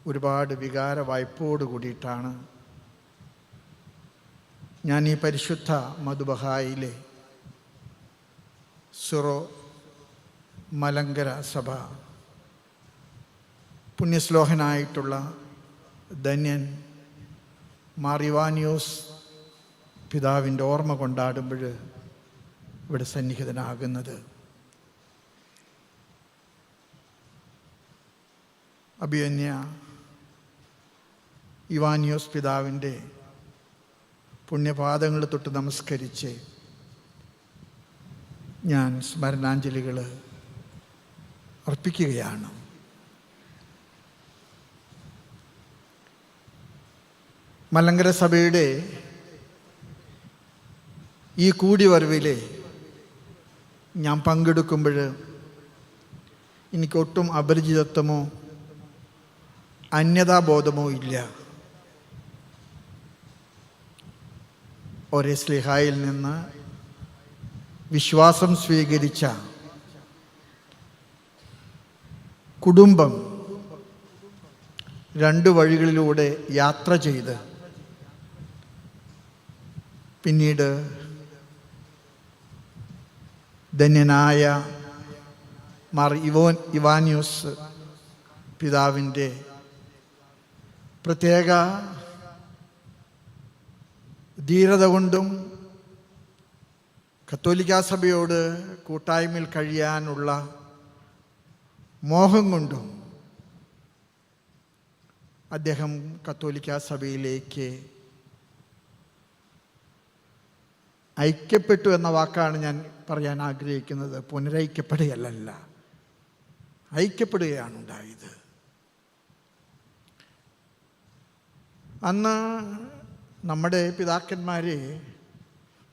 ഒരുപാട് വികാര വായ്പോട് കൂടിയിട്ടാണ് ഞാൻ ഈ പരിശുദ്ധ മധുബഹായിലെ സിറോ മലങ്കര സഭ പുണ്യശ്ലോഹനായിട്ടുള്ള ധന്യൻ മാർ ഇവാനിയോസ് പിതാവിൻ്റെ ഓർമ്മ കൊണ്ടാടുമ്പോൾ ഇവിടെ സന്നിഹിതനാകുന്നത്. അഭിമന്യ ഇവാനിയോസ് പിതാവിൻ്റെ പുണ്യപാദങ്ങൾ തൊട്ട് നമസ്കരിച്ച് ഞാൻ സ്മരണാഞ്ജലികൾ അർപ്പിക്കുകയാണ്. മലങ്കര സഭയുടെ ഈ കൂടിവരവിൽ ഞാൻ പങ്കെടുക്കുമ്പോൾ എനിക്കൊട്ടും അപരിചിതത്വമോ അന്യതാബോധമോ ഇല്ല. ഒരേ സ്ലിഹായിൽ നിന്ന് വിശ്വാസം സ്വീകരിച്ച കുടുംബം രണ്ട് വഴികളിലൂടെ യാത്ര ചെയ്ത് പിന്നീട് ധന്യനായ മാർ ഇവാനിയോസ് പിതാവിൻ്റെ പ്രത്യേക ധീരത കൊണ്ടും കത്തോലിക്കാ സഭയോട് കൂട്ടായ്മയിൽ കഴിയാനുള്ള മോഹം കൊണ്ടും അദ്ദേഹം കത്തോലിക്കാ സഭയിലേക്ക് ഐക്യപ്പെട്ടു എന്ന വാക്കാണ് ഞാൻ പറയാൻ ആഗ്രഹിക്കുന്നത്. പുനരൈക്യപ്പെടുകയല്ല, ഐക്യപ്പെടുകയാണ് ഉണ്ടായത്. അന്ന് നമ്മുടെ പിതാക്കന്മാർ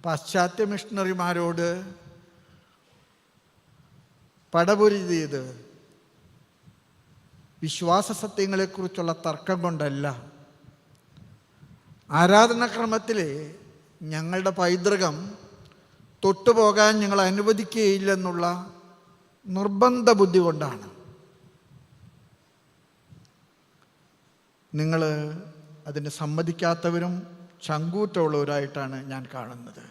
പാശ്ചാത്യ മിഷണറിമാരോട് പടപൊരുതി ചെയ്ത് വിശ്വാസ സത്യങ്ങളെക്കുറിച്ചുള്ള തർക്കം കൊണ്ടല്ല, ആരാധനാക്രമത്തിൽ ഞങ്ങളുടെ പൈതൃകം തൊട്ടുപോകാൻ ഞങ്ങൾ അനുവദിക്കുകയില്ലെന്നുള്ള നിർബന്ധ ബുദ്ധി കൊണ്ടാണ്. നിങ്ങൾ അതിന് സമ്മതിക്കാത്തവരും ചങ്കൂറ്റമുള്ളവരായിട്ടാണ് ഞാൻ കാണുന്നത്.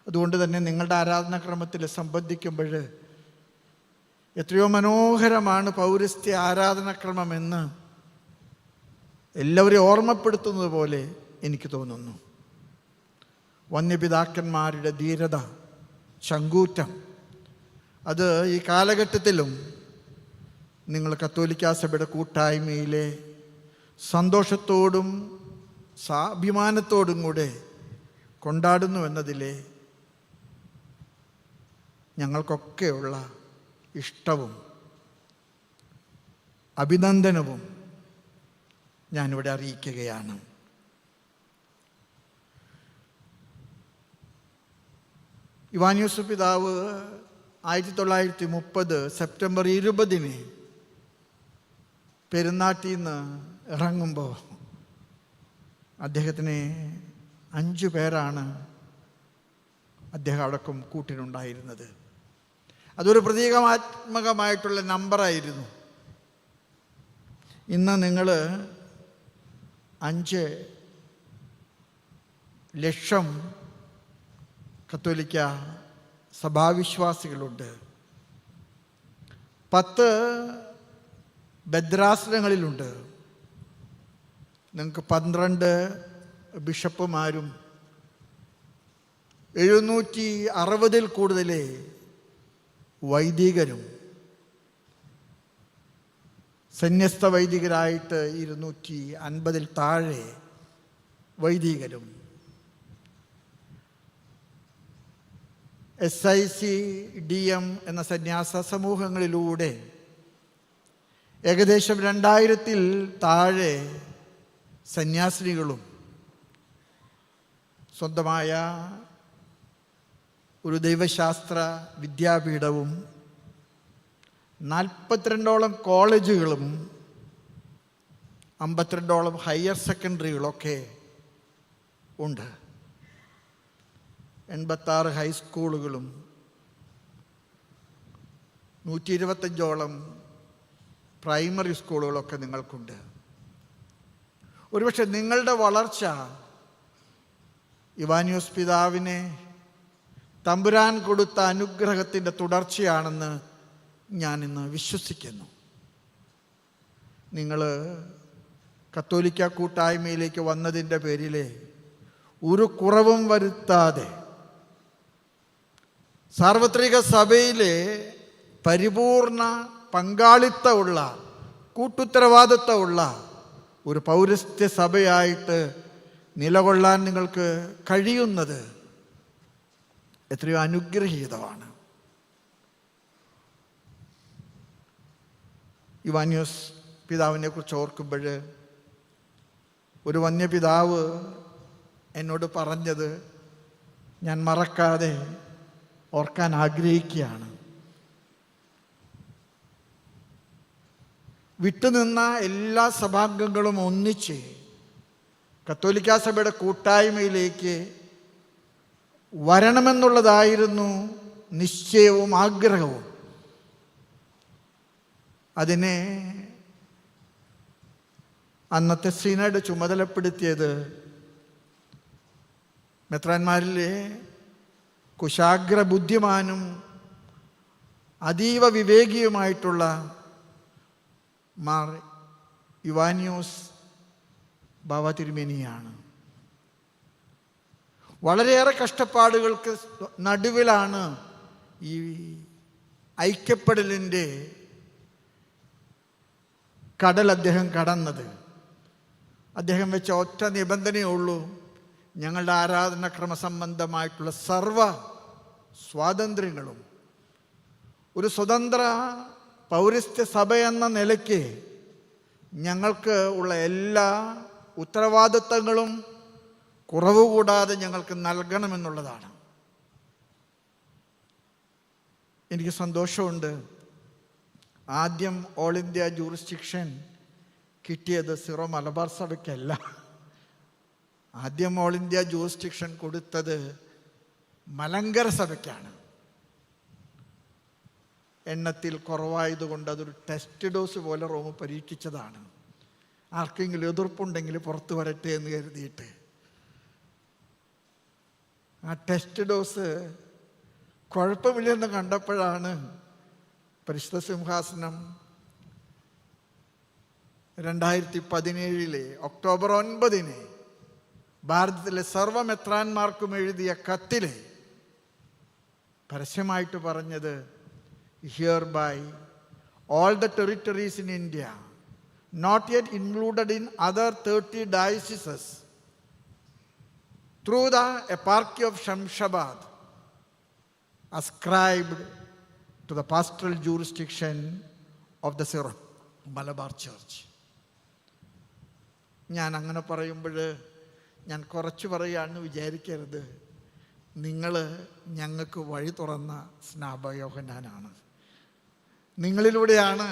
അതുകൊണ്ട് തന്നെ നിങ്ങളുടെ ആരാധനാക്രമത്തിൽ സംബന്ധിക്കുമ്പോൾ എത്രയോ മനോഹരമാണ് പൗരസ്ത്യ ആരാധനാക്രമമെന്ന് എല്ലാവരെയും ഓർമ്മപ്പെടുത്തുന്നത് പോലെ എനിക്ക് തോന്നുന്നു. വന്യപിതാക്കന്മാരുടെ ധീരത, ചങ്കൂറ്റം, അത് ഈ കാലഘട്ടത്തിലും നിങ്ങൾ കത്തോലിക്കാ സഭയുടെ കൂട്ടായ്മയിലെ സന്തോഷത്തോടും സ്വാഭിമാനത്തോടും കൂടെ കൊണ്ടാടുന്നു എന്നതിലെ ഞങ്ങൾക്കൊക്കെയുള്ള ഇഷ്ടവും അഭിനന്ദനവും ഞാനിവിടെ അറിയിക്കുകയാണ്. ഇവാനിയോസ് പിതാവ് 1930 സെപ്റ്റംബർ 20 പെരുന്നാട്ടിൽ നിന്ന് ഇറങ്ങുമ്പോൾ അദ്ദേഹത്തിന് 5 പേരാണ് അദ്ദേഹം അടക്കം കൂട്ടിനുണ്ടായിരുന്നത്. അതൊരു പ്രതീകാത്മകമായിട്ടുള്ള നമ്പറായിരുന്നു. ഇന്ന് നിങ്ങൾ 5 ലക്ഷം കത്തോലിക്ക സഭാവിശ്വാസികളുണ്ട്. 10 ഭദ്രാസനങ്ങളിലുണ്ട്. നിങ്ങൾക്ക് 12 ബിഷപ്പുമാരും 760 കൂടുതൽ വൈദികരും, സന്യസ്ത വൈദികരായിട്ട് 250 താഴെ വൈദികരും, SIC DM എന്ന സന്യാസ സമൂഹങ്ങളിലൂടെ ഏകദേശം 2000 താഴെ സന്യാസിനികളും സ്വന്തമായ ഒരു ദൈവശാസ്ത്ര വിദ്യാപീഠവും 42ഓളം കോളേജുകളും 52ഓളം ഹയർ സെക്കൻഡറികളൊക്കെ ഉണ്ട്. 86 ഹൈസ്കൂളുകളും 125ഓളം പ്രൈമറി സ്കൂളുകളൊക്കെ നിങ്ങൾക്കുണ്ട്. ഒരുപക്ഷെ നിങ്ങളുടെ വളർച്ച ഇവാനിയോസ് പിതാവിനെ തമ്പുരാൻ കൊടുത്ത അനുഗ്രഹത്തിൻ്റെ തുടർച്ചയാണെന്ന് ഞാനിന്ന് വിശ്വസിക്കുന്നു. നിങ്ങൾ കത്തോലിക്ക കൂട്ടായ്മയിലേക്ക് വന്നതിൻ്റെ പേരിൽ ഒരു കുറവും വരുത്താതെ സാർവത്രിക സഭയിലെ പരിപൂർണ പങ്കാളിത്തമുള്ള കൂട്ടുത്തരവാദിത്തമുള്ള ഒരു പൗരസ്ത്യ സഭയായിട്ട് നിലകൊള്ളാൻ നിങ്ങൾക്ക് കഴിയുന്നത് എത്രയോ അനുഗ്രഹീതമാണ്. ഇവാനിയോസ് പിതാവിനെ കുറിച്ച് ഓർക്കുമ്പോൾ ഒരു വന്യപിതാവ് എന്നോട് പറഞ്ഞത് ഞാൻ മറക്കാതെ ഓർക്കാൻ ആഗ്രഹിക്കുകയാണ്. വിട്ടുനിന്ന എല്ലാ സഭാംഗങ്ങളും ഒന്നിച്ച് കത്തോലിക്കാ സഭയുടെ കൂട്ടായ്മയിലേക്ക് വരണമെന്നുള്ളതായിരുന്നു നിശ്ചയവും ആഗ്രഹവും. അതിനെ അന്നത്തെ സിനഡ് ചുമതലപ്പെടുത്തിയത് മെത്രാന്മാരിലെ കുശാഗ്ര ബുദ്ധിമാനും അതീവ വിവേകിയുമായിട്ടുള്ള മാർ ഇവാനിയോസ് ബാവ തിരുമേനിയാണ്. വളരെയേറെ കഷ്ടപ്പാടുകൾക്ക് നടുവിലാണ് ഈ ഐക്യപ്പെടലിൻ്റെ കടൽ അദ്ദേഹം കടന്നത്. അദ്ദേഹം വെച്ച ഒറ്റ നിബന്ധനയേ ഉള്ളൂ, ഞങ്ങളുടെ ആരാധനാക്രമ സംബന്ധമായിട്ടുള്ള സർവ സ്വാതന്ത്ര്യങ്ങളും ഒരു സ്വതന്ത്ര പൗരസ്ത്യ സഭ എന്ന നിലയ്ക്ക് ഞങ്ങൾക്ക് ഉള്ള എല്ലാ ഉത്തരവാദിത്തങ്ങളും കുറവ് കൂടാതെ ഞങ്ങൾക്ക് നൽകണമെന്നുള്ളതാണ്. എനിക്ക് സന്തോഷമുണ്ട്, ആദ്യം ഓൾ ഇന്ത്യ ജൂറിസ്ഡിക്ഷൻ കിട്ടിയത് സിറോ മലബാർ സഭയ്ക്കല്ല. ആദ്യം ഓൾ ഇന്ത്യ ജൂറിസ്ഡിക്ഷൻ കൊടുത്തത് മലങ്കര സഭയ്ക്കാണ്. എണ്ണത്തിൽ കുറവായതുകൊണ്ട് അതൊരു ടെസ്റ്റ് ഡോസ് പോലെ റോം പരീക്ഷിച്ചതാണ്. ആർക്കെങ്കിലും എതിർപ്പുണ്ടെങ്കിൽ പുറത്തു വരട്ടെ എന്ന് കരുതിയിട്ട്. ആ ടെസ്റ്റ് ഡോസ് കുഴപ്പമില്ലെന്ന് കണ്ടപ്പോഴാണ് പരിശുദ്ധ സിംഹാസനം 2017 ഒക്ടോബർ 9 ഭാരതത്തിലെ സർവ്വ മെത്രാന്മാർക്കും എഴുതിയ കത്തിൽ പരസ്യമായിട്ട് പറഞ്ഞത്, hereby all the territories in India not yet included in other 30 dioceses through the eparchy of Shamshabad ascribed to the pastoral jurisdiction of the Syro Malabar Church. ഞാൻ അങ്ങനെ പറയുമ്പോൾ ഞാൻ കുറച്ച് പറയാമെന്ന് വിചാരിക്കരുത്. നിങ്ങൾ ഞങ്ങൾക്ക് വഴി തുറന്ന സ്നാപക യോഹന്നാനാണ്. നിങ്ങളിലൂടെയാണ്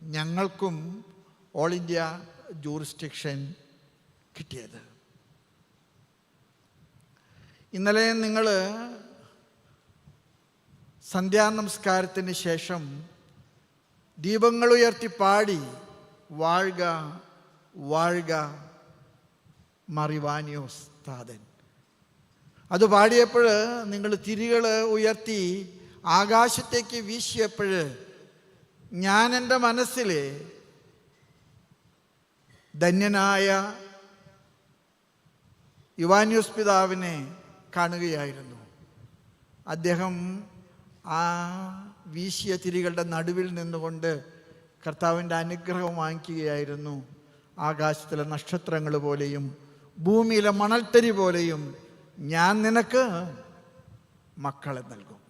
ഞങ്ങൾക്കും ഓൾ ഇന്ത്യ ജൂറിസ്ഡിക്ഷൻ കിട്ടിയത്. ഇന്നലെ നിങ്ങൾ സന്ധ്യാനമസ്കാരത്തിന് ശേഷം ദീപങ്ങൾ ഉയർത്തി പാടി വാഴ്ക വാഴ്ക മാർ ഇവാനിയോസ് താതൻ. അത് പാടിയപ്പോൾ നിങ്ങൾ തിരികൾ ഉയർത്തി ആകാശത്തേക്ക് വീശിയപ്പോൾ ഞാൻ എൻ്റെ മനസ്സിൽ ധന്യനായ ഇവാനിയോസ് പിതാവിനെ കാണുകയായിരുന്നു. അദ്ദേഹം ആ വീശിയ തിരികളുടെ നടുവിൽ നിന്നുകൊണ്ട് കർത്താവിൻ്റെ അനുഗ്രഹം വാങ്ങിക്കുകയായിരുന്നു. ആകാശത്തിലെ നക്ഷത്രങ്ങൾ പോലെയും ഭൂമിയിലെ മണൽത്തരി പോലെയും ഞാൻ നിനക്ക് മക്കളെ നൽകും.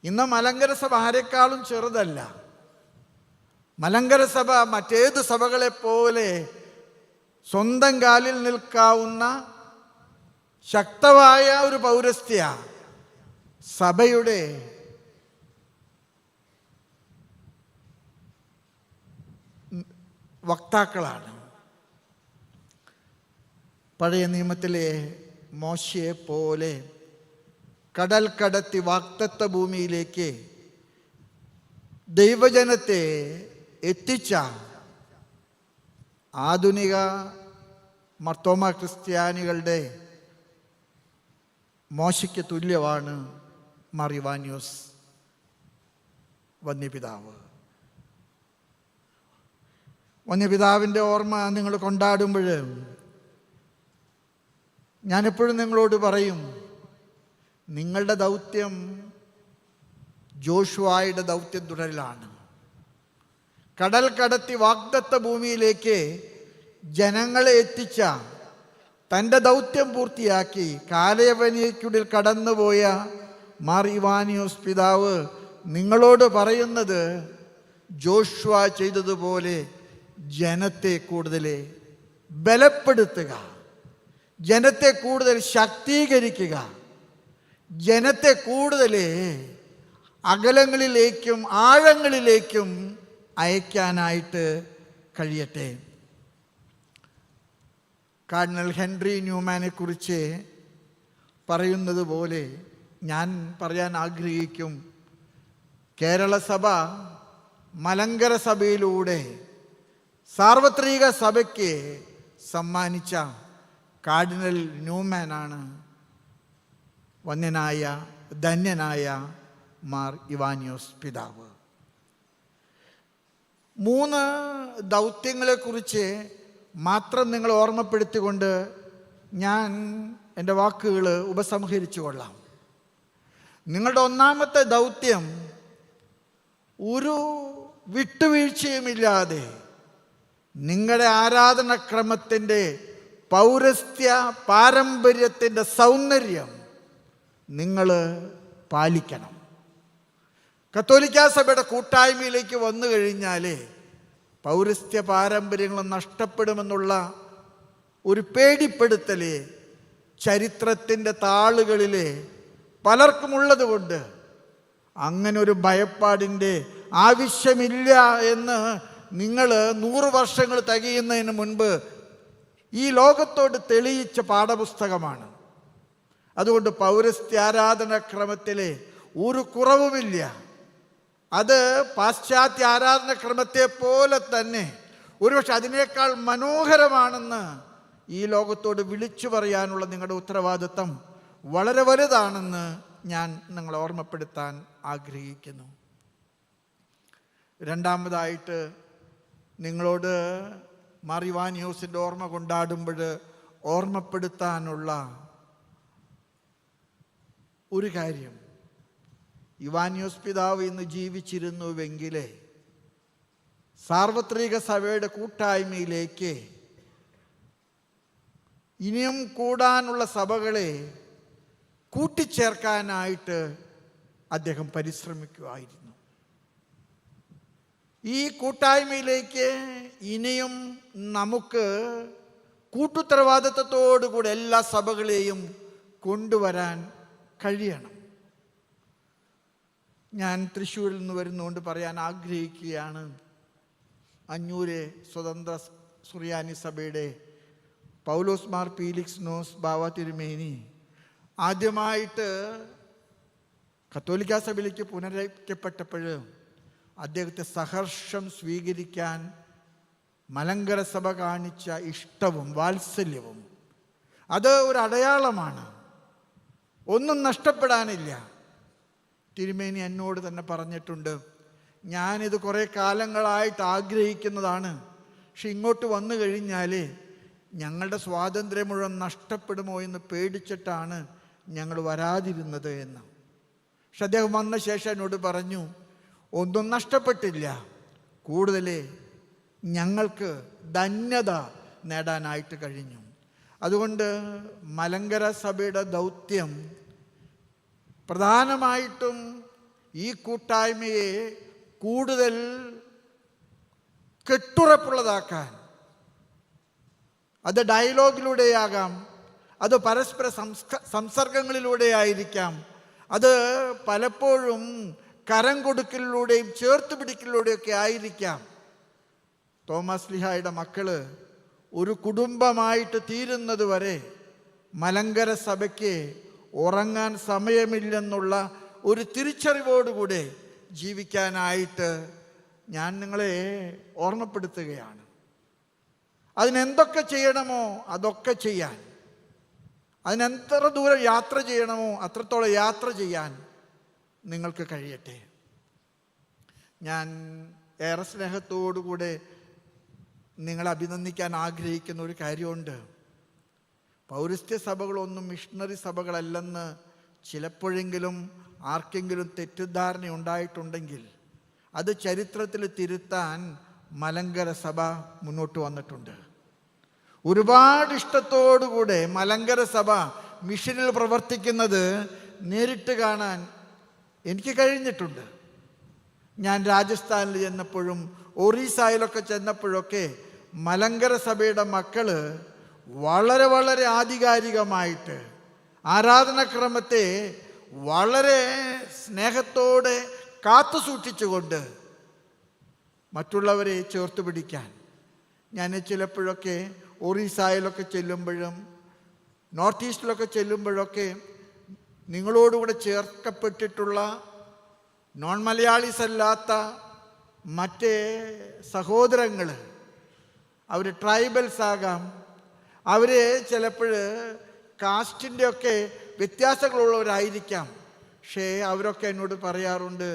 ഇന്ന് മലങ്കര സഭ ആരെക്കാളും ചെറുതല്ല. മലങ്കര സഭ മറ്റേത് സഭകളെ പോലെ സ്വന്തം കാലിൽ നിൽക്കാവുന്ന ശക്തമായ ഒരു പൗരസ്ത്യ സഭയുടെ വക്താക്കളാണ്. പഴയ നിയമത്തിലെ മോശയെ പോലെ കടൽ കടത്തി വാഗ്ദത്ത ഭൂമിയിലേക്ക് ദൈവജനത്തെ എത്തിച്ച ആധുനിക മർത്തോമ ക്രിസ്ത്യാനികളുടെ മോശയ്ക്ക് തുല്യമാണ് മാർ ഇവാനിയോസ് വന്യപിതാവ്. വന്യപിതാവിൻ്റെ ഓർമ്മ നിങ്ങൾ കൊണ്ടാടുമ്പോൾ ഞാനെപ്പോഴും നിങ്ങളോട് പറയും, നിങ്ങളുടെ ദൗത്യം ജോഷുവായുടെ ദൗത്യം തുടരലാണ്. കടൽ കടത്തി വാഗ്ദത്ത ഭൂമിയിലേക്ക് ജനങ്ങളെ എത്തിച്ച, തൻ്റെ ദൗത്യം പൂർത്തിയാക്കി കാലയവനിക്കുള്ളിൽ കടന്നുപോയ മാർ ഇവാനിയോസ് പിതാവ് നിങ്ങളോട് പറയുന്നത്, ജോഷുവ ചെയ്തതുപോലെ ജനത്തെ കൂടുതൽ ബലപ്പെടുത്തുക, ജനത്തെ കൂടുതൽ ശക്തീകരിക്കുക, ജനത്തെ കൂടുതൽ അകലങ്ങളിലേക്കും ആഴങ്ങളിലേക്കും അയക്കാനായിട്ട് കഴിയട്ടെ. കാർഡിനൽ ഹെൻറി ന്യൂമാനെ കുറിച്ച് പറയുന്നത് പോലെ ഞാൻ പറയാൻ ആഗ്രഹിക്കും. കേരള സഭ മലങ്കര സഭയിലൂടെ സാർവത്രിക സഭയ്ക്ക് സമ്മാനിച്ച കാർഡിനൽ ന്യൂമാനാണ് വന്യനായ ധന്യനായ മാർ ഇവാനിയോസ് പിതാവ്. 3 ദൗത്യങ്ങളെക്കുറിച്ച് മാത്രം നിങ്ങൾ ഓർമ്മപ്പെടുത്തിക്കൊണ്ട് ഞാൻ എൻ്റെ വാക്കുകൾ ഉപസംഹരിച്ചു കൊള്ളാം. നിങ്ങളുടെ ഒന്നാമത്തെ ദൗത്യം ഒരു വിട്ടുവീഴ്ചയുമില്ലാതെ നിങ്ങളുടെ ആരാധനാക്രമത്തിൻ്റെ പൗരസ്ത്യ പാരമ്പര്യത്തിൻ്റെ സൗന്ദര്യം നിങ്ങൾ പാലിക്കണം. കത്തോലിക്കാ സഭയുടെ കൂട്ടായ്മയിലേക്ക് വന്നു കഴിഞ്ഞാൽ പൗരസ്ത്യ പാരമ്പര്യങ്ങൾ നഷ്ടപ്പെടുമെന്നുള്ള ഒരു പേടിപ്പെടുത്തൽ ചരിത്രത്തിൻ്റെ താളുകളിൽ പലർക്കുമുള്ളത് കൊണ്ട് അങ്ങനെ ഒരു ഭയപ്പാടിൻ്റെ ആവശ്യമില്ല എന്ന് നിങ്ങൾ 100 വർഷങ്ങൾ തികയുന്നതിന് മുൻപ് ഈ ലോകത്തോട് തെളിയിച്ച പാഠപുസ്തകമാണ്. അതുകൊണ്ട് പൗരസ്ത്യാരാധനാക്രമത്തിലെ ഒരു കുറവുമില്ല. അത് പാശ്ചാത്യ ആരാധനാക്രമത്തെ പോലെ തന്നെ ഒരുപക്ഷെ അതിനേക്കാൾ മനോഹരമാണെന്ന് ഈ ലോകത്തോട് വിളിച്ചു പറയാനുള്ള നിങ്ങളുടെ ഉത്തരവാദിത്തം വളരെ വലുതാണെന്ന് ഞാൻ നിങ്ങളെ ഓർമ്മപ്പെടുത്താൻ ആഗ്രഹിക്കുന്നു. രണ്ടാമതായിട്ട് നിങ്ങളോട് മാർ ഇവാനിയോസിൻ്റെ ഓർമ്മ കൊണ്ടാടുമ്പോൾ ഓർമ്മപ്പെടുത്താനുള്ള ഒരു കാര്യം, ഇവാനിയോസ് പിതാവ് ഇന്ന് ജീവിച്ചിരുന്നുവെങ്കിൽ സാർവത്രിക സഭയുടെ കൂട്ടായ്മയിലേക്ക് ഇനിയും കൂടാനുള്ള സഭകളെ കൂട്ടിച്ചേർക്കാനായിട്ട് അദ്ദേഹം പരിശ്രമിക്കുമായിരുന്നു. ഈ കൂട്ടായ്മയിലേക്ക് ഇനിയും നമുക്ക് കൂട്ടുത്തരവാദിത്വത്തോടുകൂടി എല്ലാ സഭകളെയും കൊണ്ടുവരാൻ കഴിയണം. ഞാൻ തൃശ്ശൂരിൽ നിന്ന് വരുന്നതുകൊണ്ട് പറയാൻ ആഗ്രഹിക്കുകയാണ്. 500 സ്വതന്ത്ര സുറിയാനി സഭയുടെ പൗലോസ് മാർ പീലിക്സ് നോസ് ബാവ തിരുമേനി ആദ്യമായിട്ട് കത്തോലിക്കാ സഭയിലേക്ക് പുനരയിക്കപ്പെട്ടപ്പോൾ അദ്ദേഹത്തെ സഹർഷം സ്വീകരിക്കാൻ മലങ്കര സഭ കാണിച്ച ഇഷ്ടവും വാത്സല്യവും അത് ഒരു അടയാളമാണ്. ഒന്നും നഷ്ടപ്പെടാനില്ല. തിരുമേനി എന്നോട് തന്നെ പറഞ്ഞിട്ടുണ്ട്, ഞാനിത് കുറേ കാലങ്ങളായിട്ട് ആഗ്രഹിക്കുന്നതാണ്, പക്ഷെ ഇങ്ങോട്ട് വന്നു കഴിഞ്ഞാൽ ഞങ്ങളുടെ സ്വാതന്ത്ര്യം മുഴുവൻ നഷ്ടപ്പെടുമോ എന്ന് പേടിച്ചിട്ടാണ് ഞങ്ങൾ വരാതിരുന്നത് എന്ന്. പക്ഷെ അദ്ദേഹം വന്ന ശേഷം എന്നോട് പറഞ്ഞു, ഒന്നും നഷ്ടപ്പെട്ടില്ല, കൂടുതൽ ഞങ്ങൾക്ക് ധന്യത നേടാനായിട്ട് കഴിഞ്ഞു. അതുകൊണ്ട് മലങ്കര സഭയുടെ ദൗത്യം പ്രധാനമായിട്ടും ഈ കൂട്ടായ്മയെ കൂടുതൽ കെട്ടുറപ്പുള്ളതാക്കാൻ, അത് ഡയലോഗിലൂടെയാകാം, അത് പരസ്പര സംസർഗങ്ങളിലൂടെ ആയിരിക്കാം, അത് പലപ്പോഴും കരം കൊടുക്കലിലൂടെയും ചേർത്ത് പിടിക്കലിലൂടെയൊക്കെ ആയിരിക്കാം. തോമസ് ലീഹായുടെ മക്കള് ഒരു കുടുംബമായിട്ട് തീരുന്നത് വരെ മലങ്കര സഭയ്ക്ക് ഉറങ്ങാൻ സമയമില്ലെന്നുള്ള ഒരു തിരിച്ചറിവോടുകൂടെ ജീവിക്കാനായിട്ട് ഞാൻ നിങ്ങളെ ഓർമ്മപ്പെടുത്തുകയാണ്. അതിനെന്തൊക്കെ ചെയ്യണമോ അതൊക്കെ ചെയ്യാൻ, അതിനെത്ര ദൂരം യാത്ര ചെയ്യണമോ അത്രത്തോളം യാത്ര ചെയ്യാൻ നിങ്ങൾക്ക് കഴിയട്ടെ. ഞാൻ ഏറെ സ്നേഹത്തോടുകൂടെ നിങ്ങളെ അഭിനന്ദിക്കാൻ ആഗ്രഹിക്കുന്ന ഒരു കാര്യമുണ്ട്. പൗരസ്ത്യ സഭകളൊന്നും മിഷണറി സഭകളല്ലെന്ന് ചിലപ്പോഴെങ്കിലും ആർക്കെങ്കിലും തെറ്റിദ്ധാരണ ഉണ്ടായിട്ടുണ്ടെങ്കിൽ അത് ചരിത്രത്തിൽ തിരുത്താൻ മലങ്കര സഭ മുന്നോട്ട് വന്നിട്ടുണ്ട്. ഒരുപാട് ഇഷ്ടത്തോടുകൂടെ മലങ്കര സഭ മിഷനിൽ പ്രവർത്തിക്കുന്നത് നേരിട്ട് കാണാൻ എനിക്ക് കഴിഞ്ഞിട്ടുണ്ട്. ഞാൻ രാജസ്ഥാനിൽ ചെന്നപ്പോഴും ഒറീസയിലൊക്കെ ചെന്നപ്പോഴൊക്കെ മലങ്കര സഭയുടെ മക്കള് വളരെ വളരെ ആധികാരികമായിട്ട് ആരാധനാക്രമത്തെ വളരെ സ്നേഹത്തോടെ കാത്തു സൂക്ഷിച്ചുകൊണ്ട് മറ്റുള്ളവരെ ചേർത്ത് പിടിക്കാൻ, ഞാൻ ചിലപ്പോഴൊക്കെ ഒറീസയിലൊക്കെ ചെല്ലുമ്പോഴും നോർത്ത് ഈസ്റ്റിലൊക്കെ ചെല്ലുമ്പോഴൊക്കെ നിങ്ങളോടുകൂടെ ചേർക്കപ്പെട്ടിട്ടുള്ള നോൺ മലയാളീസ് അല്ലാത്ത മറ്റേ സഹോദരങ്ങൾ, അവർ ട്രൈബൽസ് ആകാം, അവർ ചിലപ്പോൾ കാസ്റ്റിൻ്റെ ഒക്കെ വ്യത്യാസങ്ങളുള്ളവരായിരിക്കാം. പക്ഷേ അവരൊക്കെ എന്നോട് പറയാറുണ്ട്,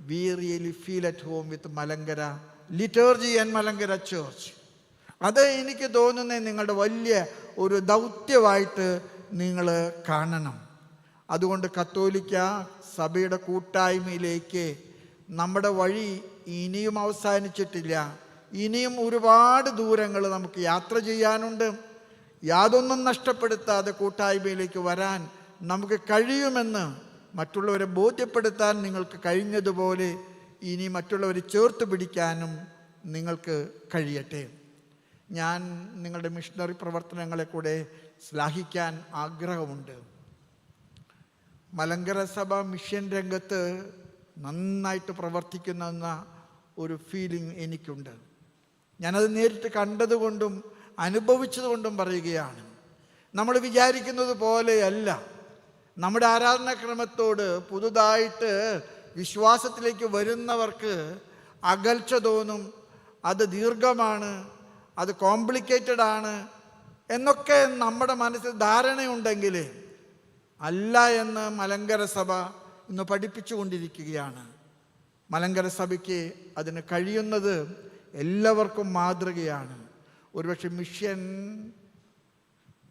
V really feel at home with Malankara liturgy and Malankara church. അത് എനിക്ക് തോന്നുന്നത് നിങ്ങളുടെ വലിയ ഒരു ദൗത്യമായിട്ട് നിങ്ങൾ കാണണം. അതുകൊണ്ട് കത്തോലിക്ക സഭയുടെ കൂട്ടായ്മയിലേക്ക് നമ്മുടെ വഴി ഇനിയും അവസാനിച്ചിട്ടില്ല. ഇനിയും ഒരുപാട് ദൂരങ്ങൾ നമുക്ക് യാത്ര ചെയ്യാനുണ്ട്. യാതൊന്നും നഷ്ടപ്പെടുത്താതെ കൂട്ടായ്മയിലേക്ക് വരാൻ നമുക്ക് കഴിയുമെന്ന് മറ്റുള്ളവരെ ബോധ്യപ്പെടുത്താൻ നിങ്ങൾക്ക് കഴിഞ്ഞതുപോലെ ഇനി മറ്റുള്ളവരെ ചേർത്ത് പിടിക്കാനും നിങ്ങൾക്ക് കഴിയട്ടെ. ഞാൻ നിങ്ങളുടെ മിഷണറി പ്രവർത്തനങ്ങളെ കൂടെ ശ്ലാഘിക്കാൻ ആഗ്രഹമുണ്ട്. മലങ്കര സഭ മിഷൻ രംഗത്ത് നന്നായിട്ട് പ്രവർത്തിക്കുന്ന ഒരു ഫീലിംഗ് എനിക്കുണ്ട്. ഞാനത് നേരിട്ട് കണ്ടതുകൊണ്ടും അനുഭവിച്ചതുകൊണ്ടും പറയുകയാണ്. നമ്മൾ വിചാരിക്കുന്നത് പോലെയല്ല. നമ്മുടെ ആരാധനാക്രമത്തോട് പുതുതായിട്ട് വിശ്വാസത്തിലേക്ക് വരുന്നവർക്ക് അകൽച്ച തോന്നും. അത് ദീർഘമാണ്, അത് കോംപ്ലിക്കേറ്റഡ് ആണ് എന്നൊക്കെ നമ്മുടെ മനസ്സിൽ ധാരണയുണ്ടെങ്കിൽ അല്ല എന്ന് മലങ്കര സഭ ഇന്ന് പഠിപ്പിച്ചുകൊണ്ടിരിക്കുകയാണ്. മലങ്കര സഭയ്ക്ക് അതിന് കഴിയുന്നത് എല്ലാവർക്കും മാതൃകയാണ്. ഒരുപക്ഷെ മിഷൻ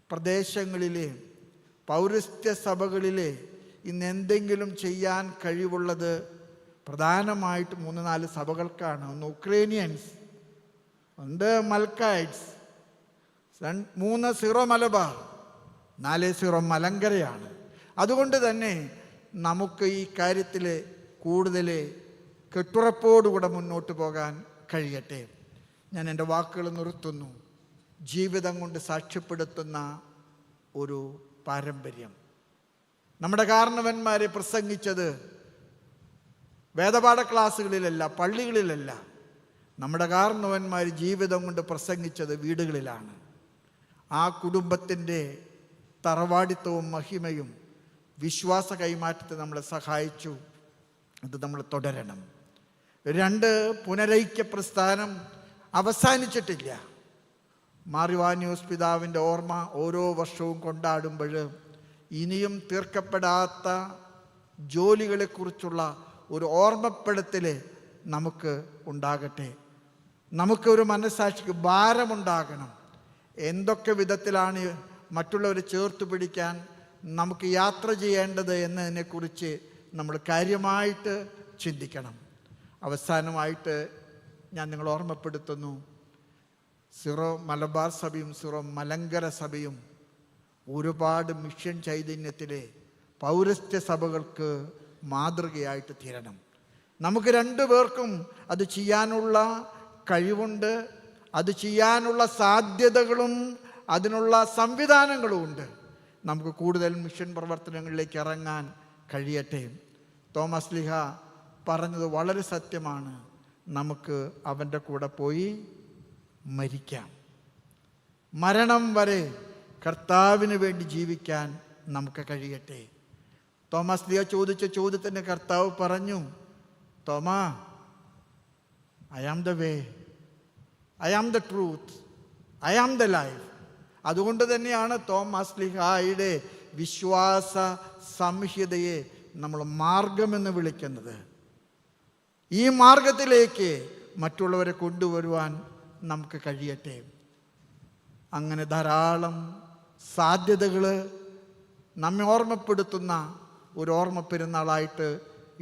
പ്രദേശങ്ങളിലെ പൗരസ്ത്യ സഭകളിലെ ഇന്ന് എന്തെങ്കിലും ചെയ്യാൻ കഴിവുള്ളത് പ്രധാനമായിട്ട് 3-4 സഭകൾക്കാണ്. ഒന്ന് ഉക്രൈനിയൻസ്, ഒന്ന് മൽക്കായിറ്റ്സ്, 3 സീറോ മലബാർ, 4 സീറോ മലങ്കരയാണ്. അതുകൊണ്ട് തന്നെ നമുക്ക് ഈ കാര്യത്തിൽ കൂടുതൽ കെട്ടുറപ്പോടുകൂടെ മുന്നോട്ട് പോകാൻ കഴിയട്ടെ. ഞാൻ എൻ്റെ വാക്കുകൾ നിർത്തുന്നു. ജീവിതം കൊണ്ട് സാക്ഷ്യപ്പെടുത്തുന്ന ഒരു പാരമ്പര്യം. നമ്മുടെ കാരണവന്മാരെ പ്രസംഗിച്ചത് വേദപാഠ ക്ലാസ്സുകളിലല്ല, പള്ളികളിലല്ല. നമ്മുടെ കാരണവന്മാർ ജീവിതം കൊണ്ട് പ്രസംഗിച്ചത് വീടുകളിലാണ്. ആ കുടുംബത്തിൻ്റെ തറവാടിത്തവും മഹിമയും വിശ്വാസ കൈമാറ്റത്തെ നമ്മളെ സഹായിച്ചു. അത് നമ്മൾ തുടരണം. 2, പുനരൈക്യ പ്രസ്ഥാനം അവസാനിച്ചിട്ടില്ല. മാറിവാനിയോസ് പിതാവിൻ്റെ ഓർമ്മ ഓരോ വർഷവും കൊണ്ടാടുമ്പോൾ ഇനിയും തീർക്കപ്പെടാത്ത ജോലികളെക്കുറിച്ചുള്ള ഒരു ഓർമ്മപ്പെടുത്തൽ നമുക്ക് ഉണ്ടാകട്ടെ. നമുക്കൊരു മനസ്സാക്ഷിക്ക് ഭാരമുണ്ടാകണം. എന്തൊക്കെ വിധത്തിലാണ് മറ്റുള്ളവരെ ചേർത്ത് പിടിക്കാൻ നമുക്ക് യാത്ര ചെയ്യേണ്ടത് എന്നതിനെക്കുറിച്ച് നമ്മൾ കാര്യമായിട്ട് ചിന്തിക്കണം. അവസാനമായിട്ട് ഞാൻ നിങ്ങളെ ഓർമ്മപ്പെടുത്തുന്നു, സീറോ മലബാർ സഭയും സീറോ മലങ്കര സഭയും ഒരുപാട് മിഷൻ ചൈതന്യത്തിലെ പൗരസ്ത്യ സഭകൾക്ക് മാതൃകയായിട്ട് തീരണം. നമുക്ക് 2 പേർക്കും അത് ചെയ്യാനുള്ള കഴിവുണ്ട്, അത് ചെയ്യാനുള്ള സാധ്യതകളും അതിനുള്ള സംവിധാനങ്ങളും ഉണ്ട്. നമുക്ക് കൂടുതൽ മിഷൻ പ്രവർത്തനങ്ങളിലേക്ക് ഇറങ്ങാൻ കഴിയട്ടെ. തോമസ് ലീഹ പറഞ്ഞത് വളരെ സത്യമാണ്. നമുക്ക് അവൻ്റെ കൂടെ പോയി മരിക്കാം. മരണം വരെ കർത്താവിന് വേണ്ടി ജീവിക്കാൻ നമുക്ക് കഴിയട്ടെ. തോമസ് ലീഹ ചോദിച്ച ചോദ്യത്തിന് കർത്താവ് പറഞ്ഞു, Thoma, I am the way, I am the truth, I am the life. അതുകൊണ്ട് തന്നെയാണ് തോമസ് ലീഹായുടെ വിശ്വാസ സംഹിതയെ നമ്മൾ മാർഗമെന്ന് വിളിക്കുന്നത്. ഈ മാർഗത്തിലേക്ക് മറ്റുള്ളവരെ കൊണ്ടുവരുവാൻ നമുക്ക് കഴിയട്ടെ. അങ്ങനെ ധാരാളം സാധ്യതകൾ നമ്മെ ഓർമ്മപ്പെടുത്തുന്ന ഒരു ഓർമ്മ പെരുന്നാളായിട്ട്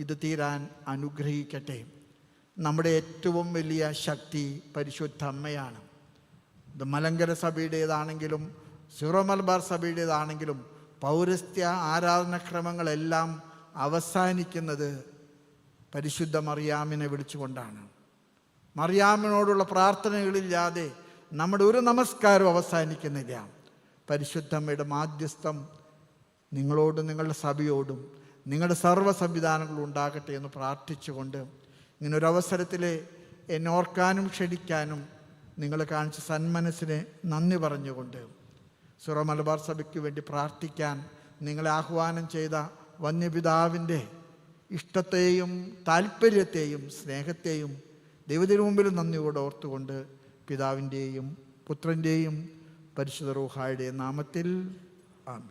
ഇത് തീരാൻ അനുഗ്രഹിക്കട്ടെ. നമ്മുടെ ഏറ്റവും വലിയ ശക്തി പരിശുദ്ധ അമ്മയാണ്. ഇത് മലങ്കര സഭയുടേതാണെങ്കിലും സീറോ മലബാർ സഭയുടേതാണെങ്കിലും പൗരസ്ത്യ ആരാധനാക്രമങ്ങളെല്ലാം അവസാനിക്കുന്നത് പരിശുദ്ധ മറിയാമിനെ വിളിച്ചുകൊണ്ടാണ്. മറിയാമിനോടുള്ള പ്രാർത്ഥനകളില്ലാതെ നമ്മുടെ ഒരു നമസ്കാരവും അവസാനിക്കുന്നില്ല. പരിശുദ്ധമ്മയുടെ മാധ്യസ്ഥം നിങ്ങളോടും നിങ്ങളുടെ സഭയോടും നിങ്ങളുടെ സർവ്വ സംവിധാനങ്ങളും ഉണ്ടാകട്ടെ എന്ന് പ്രാർത്ഥിച്ചുകൊണ്ട് ഇങ്ങനൊരവസരത്തിൽ എന്നെ ഓർക്കാനും ക്ഷണിക്കാനും നിങ്ങൾ കാണിച്ച സന്മനസ്സിനെ നന്ദി പറഞ്ഞുകൊണ്ട് സീറോ മലബാർ സഭയ്ക്ക് വേണ്ടി പ്രാർത്ഥിക്കാൻ നിങ്ങളെ ആഹ്വാനം ചെയ്ത വന്യപിതാവിൻ്റെ ഇഷ്ടത്തെയും താല്പര്യത്തെയും സ്നേഹത്തെയും ദൈവത്തിനു മുമ്പിൽ നന്ദിയോടെ ഓർത്തുകൊണ്ട് പിതാവിൻ്റെയും പുത്രൻ്റെയും പരിശുദ്ധ റൂഹായുടെയും നാമത്തിൽ ആമേൻ.